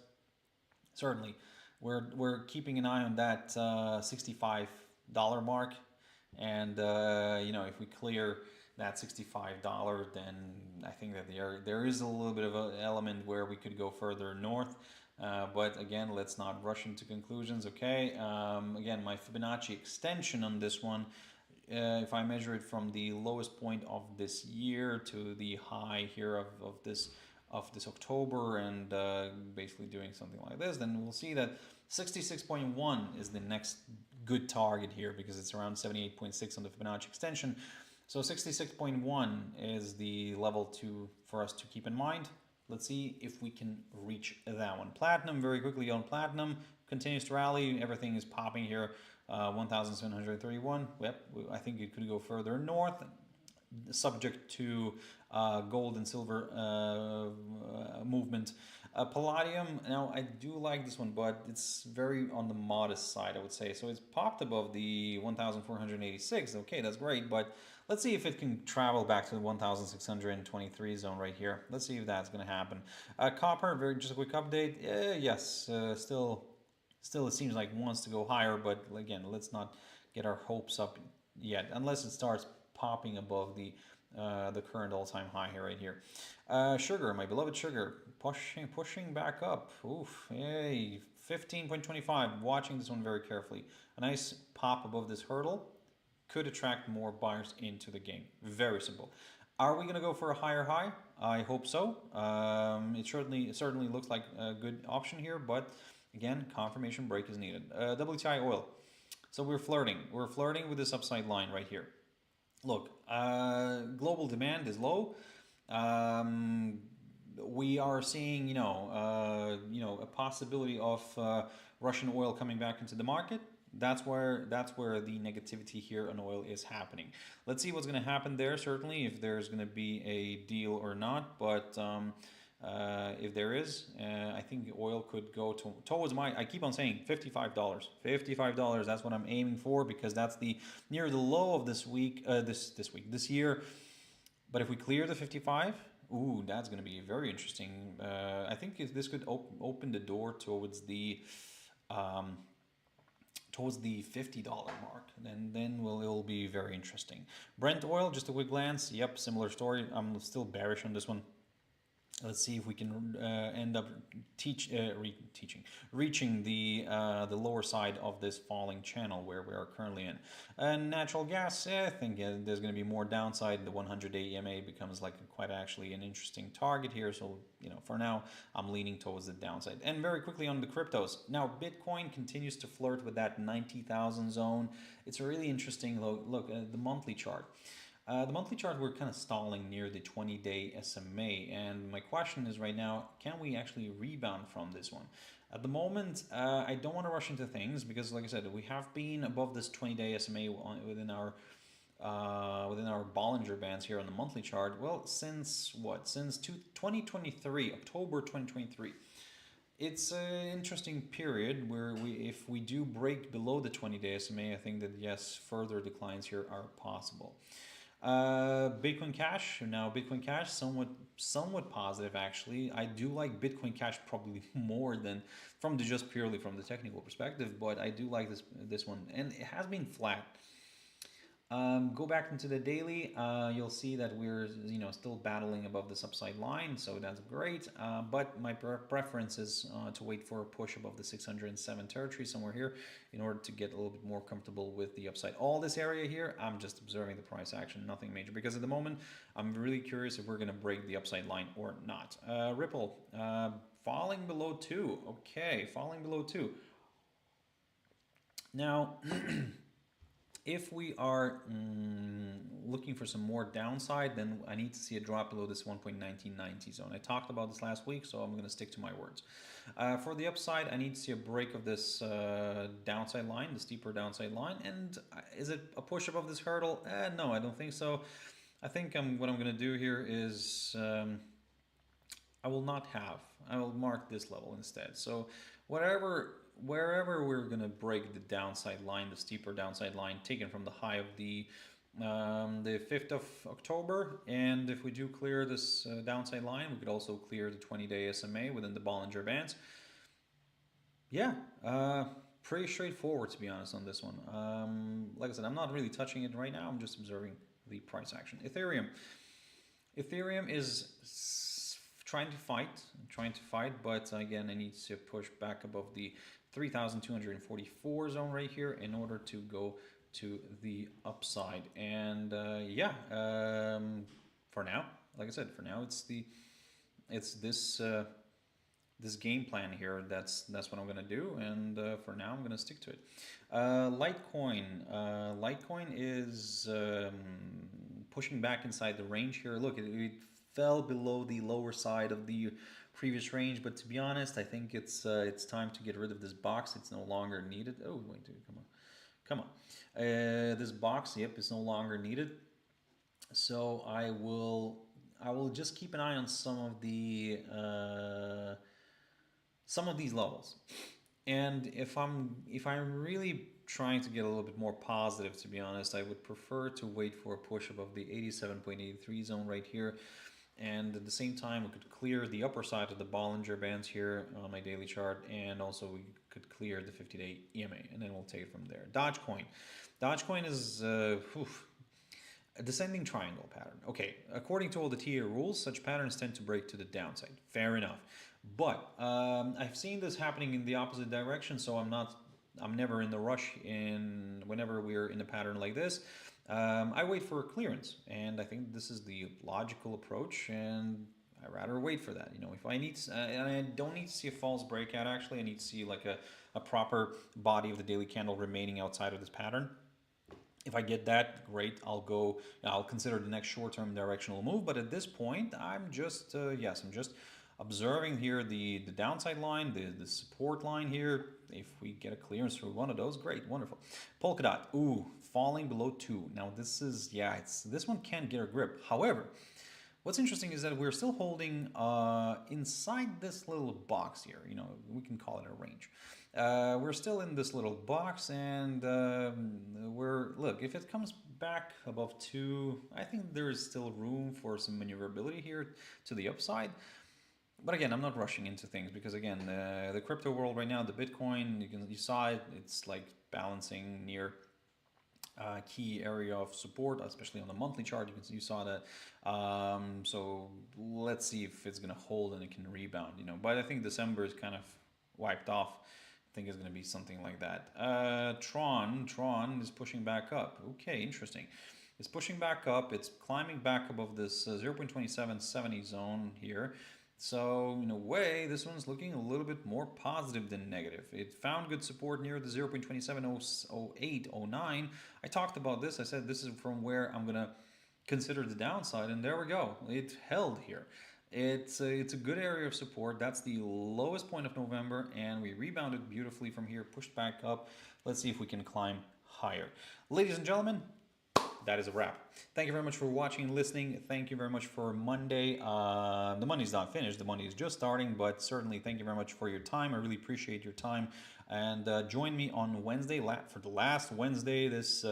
certainly, we're keeping an eye on that $65 mark, and you know, if we clear that $65, then I think that there is a little bit of an element where we could go further north. But again, let's not rush into conclusions, okay? Again, my Fibonacci extension on this one, if I measure it from the lowest point of this year to the high here of this October, and basically doing something like this, then we'll see that 66.1 is the next good target here, because it's around 78.6 on the Fibonacci extension. So 66.1 is the level for us to keep in mind. Let's see if we can reach that one. Platinum, very quickly on platinum, continues to rally. Everything is popping here. 1,731. Yep, I think it could go further north, subject to gold and silver movement. Palladium, now I do like this one, but it's very on the modest side, I would say. So it's popped above the 1,486. Okay, that's great, but let's see if it can travel back to the 1,623 zone right here. Let's see if that's going to happen. Copper, just a quick update. Yes, still it seems like wants to go higher, but again, let's not get our hopes up yet, unless it starts popping above the current all-time high here, right here. Sugar, my beloved sugar, pushing back up. Oof, yay, 15.25. Watching this one very carefully. A nice pop above this hurdle could attract more buyers into the game. Very simple. Are we going to go for a higher high? I hope so. It certainly looks like a good option here, but again, confirmation break is needed. WTI oil. So we're flirting with this upside line right here. Look, global demand is low. We are seeing, a possibility of Russian oil coming back into the market. That's where the negativity here on oil is happening. Let's see what's going to happen there. Certainly, if there's going to be a deal or not. But if there is, I think oil could go towards I keep on saying $55. $55. That's what I'm aiming for, because that's near the low of this week. This year. But if we clear the 55. Ooh, that's going to be very interesting. I think this could open the door towards the $50 mark, and then it'll be very interesting. Brent oil, just a quick glance. Yep, similar story. I'm still bearish on this one. Let's see if we can end up reaching the lower side of this falling channel where we are currently in. And natural gas, I think there's going to be more downside. The 100-day EMA becomes like quite actually an interesting target here. So for now, I'm leaning towards the downside. And very quickly on the cryptos. Now, Bitcoin continues to flirt with that 90,000 zone. It's a really interesting look at the monthly chart. The monthly chart, we're kind of stalling near the 20-day SMA, and my question is right now, can we actually rebound from this one? At the moment, I don't want to rush into things, because like I said, we have been above this 20-day SMA within our Bollinger Bands here on the monthly chart. Well, since 2023, October 2023. It's an interesting period where if we do break below the 20-day SMA, I think that yes, further declines here are possible. Bitcoin Cash, somewhat positive actually. I do like Bitcoin Cash probably more than just purely from the technical perspective, but I do like this one, and it has been flat. Go back into the daily. You'll see that we're still battling above this upside line, so that's great. But my preference is to wait for a push above the 607 territory somewhere here in order to get a little bit more comfortable with the upside. All this area here, I'm just observing the price action, nothing major, because at the moment I'm really curious if we're going to break the upside line or not. Ripple falling below 2. Okay, falling below 2. Now. If we are looking for some more downside, then I need to see a drop below this 1.1990 zone. I talked about this last week, so I'm going to stick to my words. For the upside, I need to see a break of this downside line, the steeper downside line. And is it a push above this hurdle? No, I don't think so. I think what I'm going to do here is I will mark this level instead. So wherever we're going to break the downside line, the steeper downside line taken from the high of the 5th of October, and if we do clear this downside line, we could also clear the 20-day SMA within the Bollinger Bands. Yeah, pretty straightforward, to be honest, on this one. Like I said, I'm not really touching it right now. I'm just observing the price action. Ethereum is trying to fight, but again, I need to push back above the 3,244 zone right here in order to go to the upside. And for now, like I said, for now it's this game plan here. That's what I'm gonna do, and for now I'm gonna stick to it. Litecoin is pushing back inside the range here. Look, it fell below the lower side of the previous range, but to be honest, I think it's time to get rid of this box. It's no longer needed. Oh wait, dude, come on. This box, yep, is no longer needed. So I will just keep an eye on some of these levels. And if I'm really trying to get a little bit more positive, to be honest, I would prefer to wait for a push above the 87.83 zone right here. And at the same time, we could clear the upper side of the Bollinger Bands here on my daily chart, and also we could clear the 50-day EMA, and then we'll take it from there. Dogecoin is a descending triangle pattern. Okay, according to all the TA rules, such patterns tend to break to the downside. Fair enough. But I've seen this happening in the opposite direction, so I'm never in the rush whenever we're in a pattern like this. I wait for a clearance, and I think this is the logical approach, and I rather wait for that. If I need, and I don't need to see a false breakout. Actually, I need to see like a proper body of the daily candle remaining outside of this pattern. If I get that, great. I'll consider the next short-term directional move. But at this point, I'm just observing here the downside line, the support line here. If we get a clearance through one of those, great, wonderful. Polkadot, falling below 2. Now this one can't get a grip. However, what's interesting is that we're still holding inside this little box here. We can call it a range. We're still in this little box, and look, if it comes back above 2, I think there is still room for some maneuverability here to the upside. But again, I'm not rushing into things because again, the crypto world right now, the Bitcoin, you saw it, it's like balancing near key area of support, especially on the monthly chart. You saw that. So let's see if it's going to hold and it can rebound. But I think December is kind of wiped off. I think it's going to be something like that. Tron is pushing back up. Okay, interesting. It's pushing back up. It's climbing back above this 0.2770 zone here. So in a way, this one's looking a little bit more positive than negative. It found good support near the 0.270809. I talked about this. I said this is from where I'm going to consider the downside, and there we go. It held here. It's a good area of support. That's the lowest point of November, and we rebounded beautifully from here, pushed back up. Let's see if we can climb higher. Ladies and gentlemen, that is a wrap. Thank you very much for watching and listening. Thank you very much for Monday. The Monday's not finished. The Monday is just starting, but certainly thank you very much for your time. I really appreciate your time. And join me on Wednesday for the last Wednesday this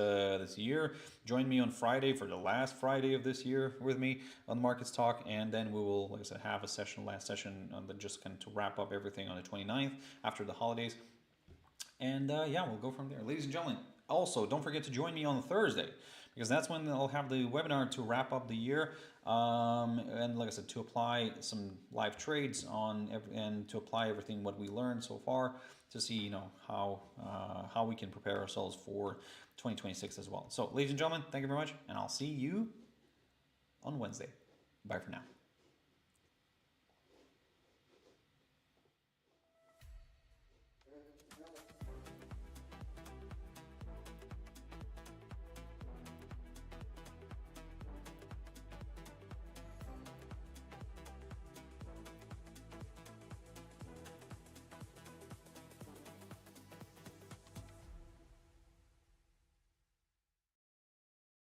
year. Join me on Friday for the last Friday of this year with me on Markets Talk. And then we will, like I said, have a last session just kind of to wrap up everything on the 29th after the holidays. And yeah, we'll go from there. Ladies and gentlemen, Also, don't forget to join me on Thursday, because that's when I'll have the webinar to wrap up the year. And like I said, to apply some live trades and to apply everything what we learned so far, to see, you know, how we can prepare ourselves for 2026 as well. So, ladies and gentlemen, thank you very much, and I'll see you on Wednesday. Bye for now.